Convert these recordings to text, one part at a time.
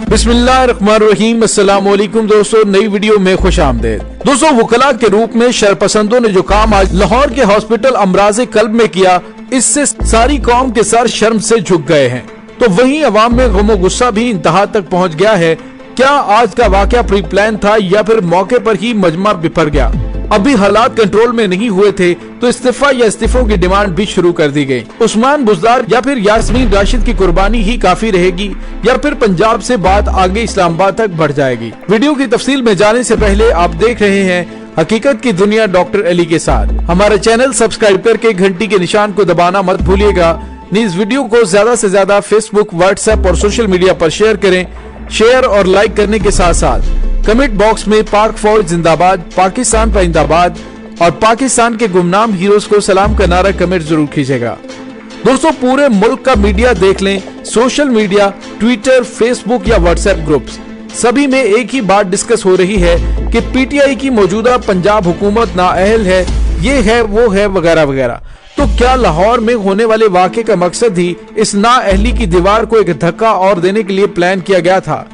बिस्मिल्लाहिर्रहमानिर्रहीम। अस्सलाम वालेकुम दोस्तों, नई वीडियो में खुश आमदेद। दोस्तों, वकला के रूप में शरपसंदों ने जो काम आज लाहौर के हॉस्पिटल अमराज़े कल्ब में किया, इससे सारी कौम के सर शर्म से झुक गए हैं। तो वहीं अवाम में गम गुस्सा भी इंतहा तक पहुंच गया है। क्या आज का वाकया प्री प्लान था या फिर मौके पर ही मजमा बिफर गया? अभी हालात कंट्रोल में नहीं हुए थे तो इस्तीफा या इस्तीफों की डिमांड भी शुरू कर दी गई। उस्मान बुज़दार या फिर यास्मीन राशिद की कुर्बानी ही काफी रहेगी या फिर पंजाब से बात आगे इस्लामाबाद तक बढ़ जाएगी? वीडियो की तफसील में जाने से पहले आप देख रहे हैं हकीकत की दुनिया डॉक्टर अली के साथ। हमारा चैनल सब्सक्राइब करके घंटी के निशान को दबाना मत भूलिएगा। इस वीडियो को ज्यादा से ज्यादा फेसबुक, व्हाट्सएप और सोशल मीडिया पर शेयर करें। शेयर और लाइक करने के साथ साथ कमेंट बॉक्स में पाक फौज जिंदाबाद, पाकिस्तान पाइंदाबाद और पाकिस्तान के गुमनाम हीरोज को सलाम का नारा कमेंट जरूर कीजिएगा। दोस्तों, पूरे मुल्क का मीडिया देख लें, सोशल मीडिया, ट्विटर, फेसबुक या व्हाट्सएप ग्रुप्स, सभी में एक ही बात डिस्कस हो रही है कि पीटीआई की मौजूदा पंजाब हुकूमत नाअहल है, ये है, वो है, वगैरह वगैरह। तो क्या लाहौर में होने वाले वाक़े का मकसद ही इस नाअहली की दीवार को एक धक्का और देने के लिए प्लान किया गया था?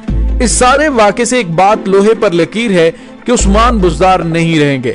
इस सारे वाक़े से एक बात लोहे पर लकीर है कि उस्मान बुज़दार नहीं रहेंगे।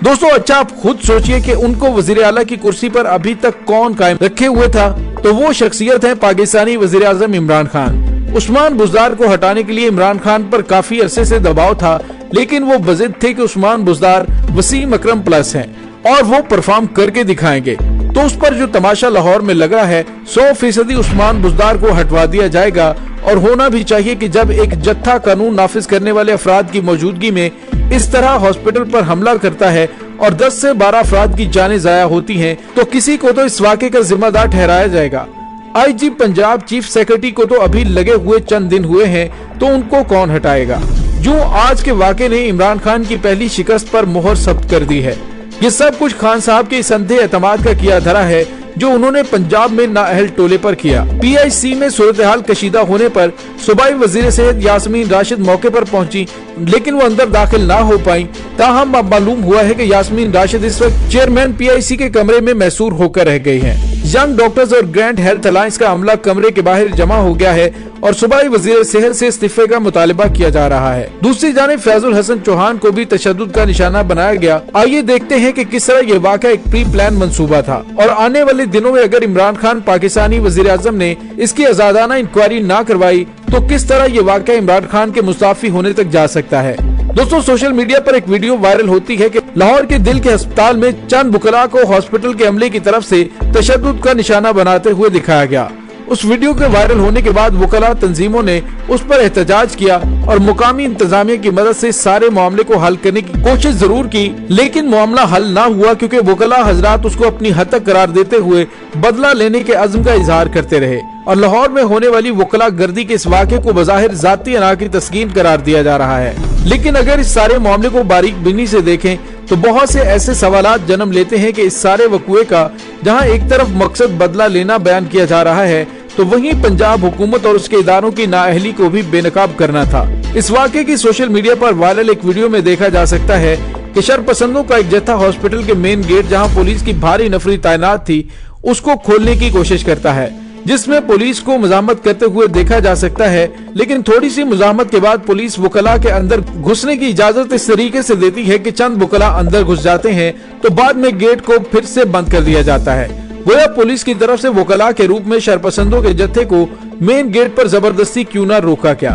दोस्तों, अच्छा आप खुद सोचिए कि उनको वजीर आला की कुर्सी पर अभी तक कौन कायम रखे हुए था? तो वो शख्सियत है पाकिस्तानी वजीर आज़म इमरान खान। उस्मान बुज़दार को हटाने के लिए इमरान खान पर काफी अरसे से दबाव था, लेकिन वो बज़िद थे कि उस्मान बुज़दार वसीम अकरम प्लस हैं और वो परफॉर्म करके दिखाएंगे। तो उस पर जो तमाशा लाहौर में लगा है, 100% उस्मान बुज़दार को हटवा दिया जाएगा। और होना भी चाहिए कि जब एक जत्था कानून नाफिज करने वाले अफराद की मौजूदगी में इस तरह हॉस्पिटल पर हमला करता है और 10 से 12 अफराद की जानें जाया होती हैं, तो किसी को तो इस वाक़े का जिम्मेदार ठहराया जाएगा। आईजी पंजाब चीफ सेक्रेटरी को तो अभी लगे हुए चंद दिन हुए हैं, तो उनको कौन हटाएगा? जो आज के वाक़े ने इमरान खान की पहली शिकस्त पर मोहर सब्त कर दी है। ये सब कुछ खान साहब के इस अंधे एतमाद का किया धरा है जो उन्होंने पंजाब में नाअहल टोले पर किया। पीआईसी में सूरत हाल कशीदा होने पर सूबाई वजीर सेहत यास्मीन राशिद मौके पर पहुंची, लेकिन वो अंदर दाखिल ना हो पाई। ताहम अब मालूम हुआ है कि यास्मीन राशिद इस वक्त चेयरमैन पीआईसी के कमरे में मैसूर होकर रह गई हैं। यंग डॉक्टर्स और ग्रैंड हेल्थ अलायंस का अमला कमरे के बाहर जमा हो गया है और सूबाई वजीर सेहत से इस्तीफे का मुतालिबा किया जा रहा है। दूसरी जानिब फैजुल हसन चौहान को भी तशद्दुद का निशाना बनाया गया। आइए देखते हैं कि किस तरह ये वाक़या एक प्री प्लान मंसूबा था और आने वाले दिनों में अगर इमरान खान पाकिस्तानी वजीर आज़म ने इसकी आजादाना इंक्वायरी ना करवाई तो किस तरह ये वाक़या इमरान खान के मुस्ताफी होने तक जा सकता है। दोस्तों, सोशल मीडिया पर एक वीडियो वायरल होती है कि लाहौर के दिल के अस्पताल में चंद बुकला को हॉस्पिटल के अमले की तरफ से तशद्दुद का निशाना बनाते हुए दिखाया गया। उस वीडियो के वायरल होने के बाद वकला तंजीमों ने उस पर एहतजाज किया और मुकामी इंतजामिया की मदद से सारे मामले को हल करने की कोशिश जरूर की, लेकिन मामला हल ना हुआ क्योंकि वकला हजरात उसको अपनी हद तक करार देते हुए बदला लेने के अज़्म का इजहार करते रहे और लाहौर में होने वाली वकला गर्दी के इस वाक़े को बज़ाहिर जाती अना की तस्कीन करार दिया जा रहा है। लेकिन अगर इस सारे मामले को बारीक बीनी से देखें तो बहुत से ऐसे सवालात जन्म लेते हैं कि इस सारे वक़्वे का जहां एक तरफ मकसद बदला लेना बयान किया जा रहा है, तो वहीं पंजाब हुकूमत और उसके इदारों की नाअहली को भी बेनकाब करना था। इस वाक़े की सोशल मीडिया पर वायरल एक वीडियो में देखा जा सकता है कि शरपसंदों का एक जत्था हॉस्पिटल के मेन गेट, जहां पुलिस की भारी नफरी तैनात थी, उसको खोलने की कोशिश करता है, जिसमें पुलिस को मुजाहमत करते हुए देखा जा सकता है। लेकिन थोड़ी सी मुजाहमत के बाद पुलिस वकला के अंदर घुसने की इजाजत इस तरीके से देती है कि चंद वकला अंदर घुस जाते हैं, तो बाद में गेट को फिर से बंद कर दिया जाता है। गोया पुलिस की तरफ से वकला के रूप में शरपसंदों के जत्थे को मेन गेट पर जबरदस्ती क्यों न रोका गया,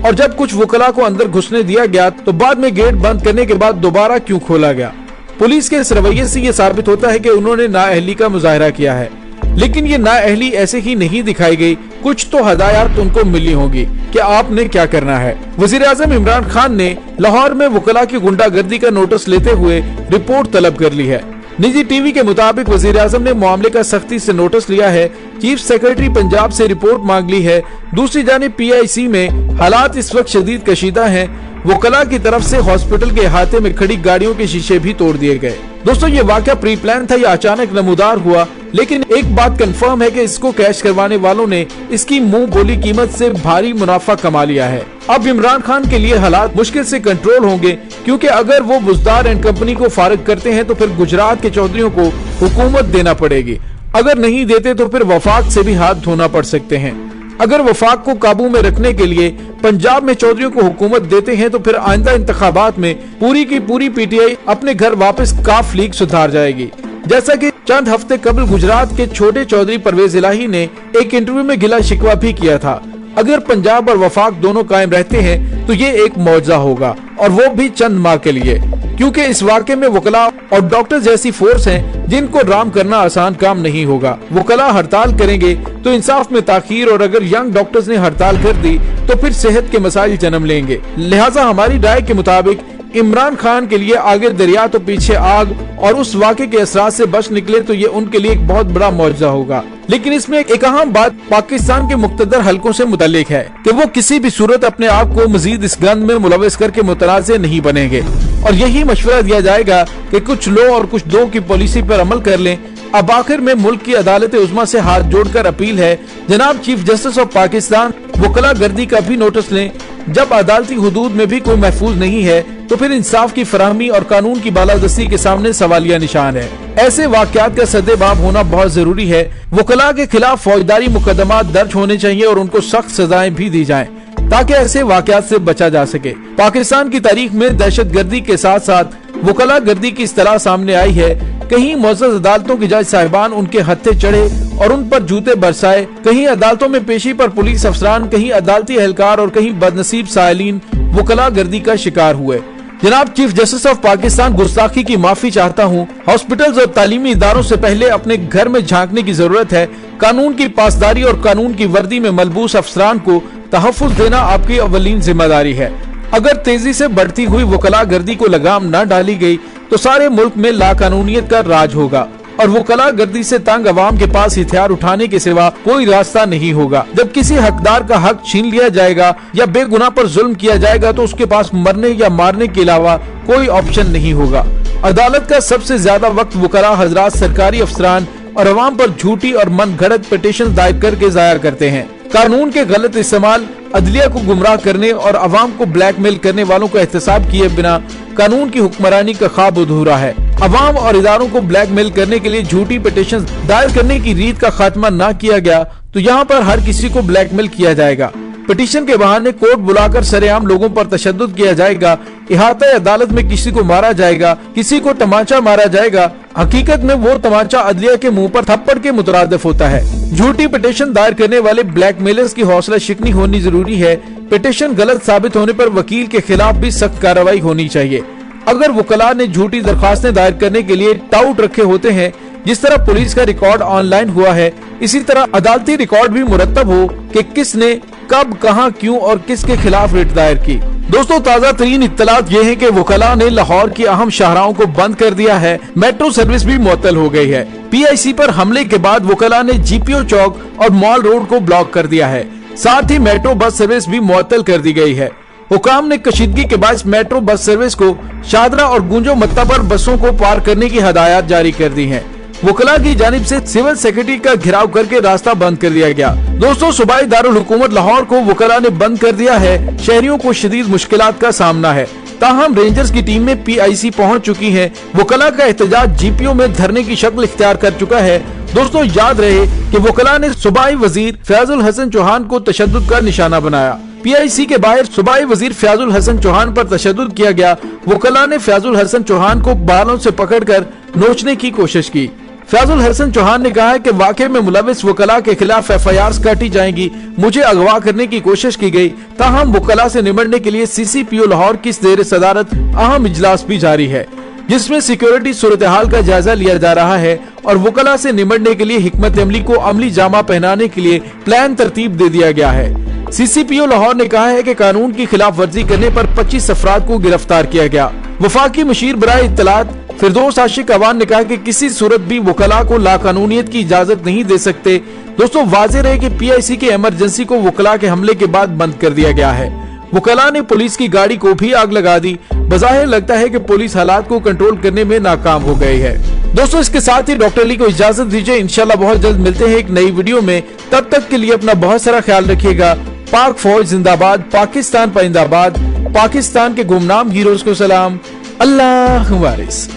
और जब कुछ वकला को अंदर घुसने दिया गया तो बाद में गेट बंद करने के बाद दोबारा क्यों खोला गया? पुलिस के इस रवैये से ये साबित होता है कि उन्होंने नाअहली का मुजाहरा किया है। लेकिन ये नाअहली ऐसे ही नहीं दिखाई गई, कुछ तो हदायत उनको मिली होगी कि आपने क्या करना है। वजीर आज़म इमरान खान ने लाहौर में वकला की गुंडागर्दी का नोटिस लेते हुए रिपोर्ट तलब कर ली है। निजी टीवी के मुताबिक वजीर आज़म ने मामले का सख्ती से नोटिस लिया है, चीफ सेक्रेटरी पंजाब से रिपोर्ट मांग ली है। दूसरी जानिब पीआईसी में हालात इस वक्त शदीद कशीदा हैं। वकला की तरफ से हॉस्पिटल के अहाते में खड़ी गाड़ियों के शीशे भी तोड़ दिए गए। दोस्तों, ये वाकया प्री प्लान था या अचानक नमूदार हुआ, लेकिन एक बात कंफर्म है कि इसको कैश करवाने वालों ने इसकी मुंह बोली कीमत से भारी मुनाफा कमा लिया है। अब इमरान खान के लिए हालात मुश्किल से कंट्रोल होंगे, क्योंकि अगर वो बुज़दार एंड कंपनी को फारिग करते हैं तो फिर गुजरात के चौधरियों को हुकूमत देना पड़ेगी, अगर नहीं देते तो फिर वफाक से भी हाथ धोना पड़ सकते हैं। अगर वफाक को काबू में रखने के लिए पंजाब में चौधरियों को हुकूमत देते हैं तो फिर आइंदा इंतखाबात में पूरी की पूरी पीटीआई अपने घर वापस काफ लीग सुधार जाएगी। जैसा कि चंद हफ्ते कबल गुजरात के छोटे चौधरी परवेज इलाही ने एक इंटरव्यू में गिला शिकवा भी किया था। अगर पंजाब और वफाक दोनों कायम रहते हैं तो ये एक मौजज़ा होगा, और वो भी चंद माह के लिए, क्योंकि इस वाक़े में वकला और डॉक्टर जैसी फोर्स हैं जिनको राम करना आसान काम नहीं होगा। वकला हड़ताल करेंगे तो इंसाफ में ताखीर, और अगर यंग डॉक्टर्स ने हड़ताल कर दी तो फिर सेहत के मसाइल जन्म लेंगे। लिहाजा हमारी राय के मुताबिक इमरान खान के लिए आगे दरिया तो पीछे आग, और उस वाक़े के असरात से बच निकले तो ये उनके लिए एक बहुत बड़ा मौजज़ा होगा। लेकिन इसमें एक अहम बात पाकिस्तान के मुक़्तदर हलकों से मुताल्लिक है कि वो किसी भी सूरत अपने आप को मजीद इस गंद में मुलविस करके मुतनाज़ नहीं बनेंगे, और यही मशवरा दिया जाएगा कि कुछ लो और कुछ दो की पॉलिसी पर अमल कर लें। अब आखिर में मुल्क की अदालत उज़्मा से हाथ जोड़कर अपील है, जनाब चीफ जस्टिस ऑफ पाकिस्तान, वकला गर्दी का भी नोटिस लें। जब अदालती हुदूद में भी कोई महफूज नहीं है तो फिर इंसाफ की फराहमी और कानून की बालादस्ती के सामने सवालिया निशान है। ऐसे वाकयात का सद्देबाब होना बहुत जरूरी है। वकला के खिलाफ फौजदारी मुकदमा दर्ज होने चाहिए और उनको सख्त सजाएं भी दी जाएं, ताकि ऐसे वाकयात से बचा जा सके। पाकिस्तान की तारीख में दहशत गर्दी के साथ साथ वकला गर्दी की इस्तलाह सामने आई है। कहीं मुअज़्ज़ज़ अदालतों के जज साहिबान उनके हत्थे चढ़े और उन पर जूते बरसाए, कहीं अदालतों में पेशी पर पुलिस अफसरान, कहीं अदालती एहलकार और कहीं बदनसीब साइलिन वकला गर्दी का शिकार हुए। जनाब चीफ जस्टिस ऑफ पाकिस्तान, गुस्ताखी की माफी चाहता हूँ। हॉस्पिटल्स और तालीमी इदारों से पहले अपने घर में झांकने की जरूरत है। कानून की पासदारी और कानून की वर्दी में मलबूस अफसरान को तहफ़्फ़ुज़ देना आपकी अव्वलीन जिम्मेदारी है। अगर तेजी से बढ़ती हुई वकला गर्दी को लगाम न डाली गई तो सारे मुल्क में लाकानूनियत का राज होगा, और वकला गर्दी से तंग अवाम के पास हथियार उठाने के सिवा कोई रास्ता नहीं होगा। जब किसी हकदार का हक छीन लिया जाएगा या बेगुनाह पर जुल्म किया जाएगा तो उसके पास मरने या मारने के अलावा कोई ऑप्शन नहीं होगा। अदालत का सबसे ज्यादा वक्त वकला हजरात, सरकारी अफसरान और अवाम पर झूठी और मन घड़त पिटीशन दायर करके जाया करते हैं। कानून के गलत इस्तेमाल, अदलिया को गुमराह करने और अवाम को ब्लैकमेल करने वालों को एहतसाब किए बिना कानून की हुक्मरानी का ख्वाब अधूरा है। अवाम और इदारों को ब्लैकमेल करने के लिए झूठी पिटीशन दायर करने की रीत का खात्मा न किया गया तो यहाँ पर हर किसी को ब्लैकमेल किया जाएगा। पिटीशन के बहाने कोर्ट बुलाकर सरेआम लोगों पर तशद्दुद किया जाएगा। इहाता अदालत में किसी को मारा जाएगा, किसी को तमाचा मारा जाएगा। हकीकत में वो तमाचा अदलिया के मुंह पर थप्पड़ के मुतरादिफ होता है। झूठी पिटीशन दायर करने वाले ब्लैकमेलर्स की हौसला शिकनी होनी जरूरी है। पिटीशन गलत साबित होने पर वकील के खिलाफ भी सख्त कार्रवाई होनी चाहिए। अगर वकला ने झूठी दरखास्तें दायर करने के लिए टाउट रखे होते हैं, जिस तरह पुलिस का रिकॉर्ड ऑनलाइन हुआ है, इसी तरह अदालती रिकॉर्ड भी मुरतब हो कि किसने कब, कहां, क्यों और किसके खिलाफ रिट दायर की। दोस्तों, ताज़ा तरीन इत्तलात ये है कि वकला ने लाहौर की अहम शाहराहों को बंद कर दिया है। मेट्रो सर्विस भी मुअत्तल हो गई है। PIC पर हमले के बाद वकला ने GPO चौक और मॉल रोड को ब्लॉक कर दिया है। साथ ही मेट्रो बस सर्विस भी मुअत्तल कर दी गई है। हुकाम ने कशीदगी के बाद मेट्रो बस सर्विस को शादरा और गुंजो मत्ता पर बसों को पार करने की हदायत जारी कर दी है। वकला की जानिब से सिविल सेक्रेटरी का घेराव करके रास्ता बंद कर दिया गया। दोस्तों, सूबाई दारुल हुकूमत लाहौर को वकला ने बंद कर दिया है। शहरियों को शदीद मुश्किलात का सामना है। ताहम रेंजर्स की टीम में PIC पहुंच चुकी है। वकला का एहतजाज GPO में धरने की शक्ल इख्तियार कर चुका है। दोस्तों, याद रहे कि वकला ने सूबाई वजीर फयाजुल हसन चौहान को तशद्दुद का निशाना बनाया। PIC के बाहर सूबाई वजीर फयाजुल हसन चौहान पर तशद्दुद किया गया। वकला ने फयाजुल हसन चौहान को बालों से पकड़कर नोचने की कोशिश की। फयाजुल हसन चौहान ने कहा है कि वाकये में मुलविस वकला के खिलाफ FIRs काटी जाएंगी। मुझे अगवा करने की कोशिश की गई। ताहम वकला से निमटने के लिए CCPO लाहौर की ज़ेर सदारत अहम इजलास भी जारी है, जिसमें सिक्योरिटी सूरत हाल का जायजा लिया जा रहा है और वकला से निमटने के लिए हिकमत अमली को अमली जामा पहनाने के लिए प्लान तरतीब दे दिया गया है। CCPO लाहौर ने कहा है कि कानून की खिलाफ वर्जी करने पर 25 अफराद को गिरफ्तार किया गया। वफाकी मुशीर बराए इत्तलात फिरदौस आशिक अवान ने कहा कि किसी सूरत भी वकला को लाकानूनियत की इजाजत नहीं दे सकते। दोस्तों, वाज़ेह रहे कि PIC के इमरजेंसी को वकला के हमले के बाद बंद कर दिया गया है। वकला ने पुलिस की गाड़ी को भी आग लगा दी। बज़ाहिर लगता है कि पुलिस हालात को कंट्रोल करने में नाकाम हो गई है। दोस्तों, इसके साथ ही डॉक्टर अली को इजाजत दीजिए। इंशाल्लाह बहुत जल्द मिलते हैं एक नई वीडियो में। तब तक के लिए अपना बहुत सारा ख्याल रखिएगा। पाक फौज जिंदाबाद, पाकिस्तान पाइंदाबाद, पाकिस्तान के गुमनाम हीरोज को सलाम। अल्लाह वारिस।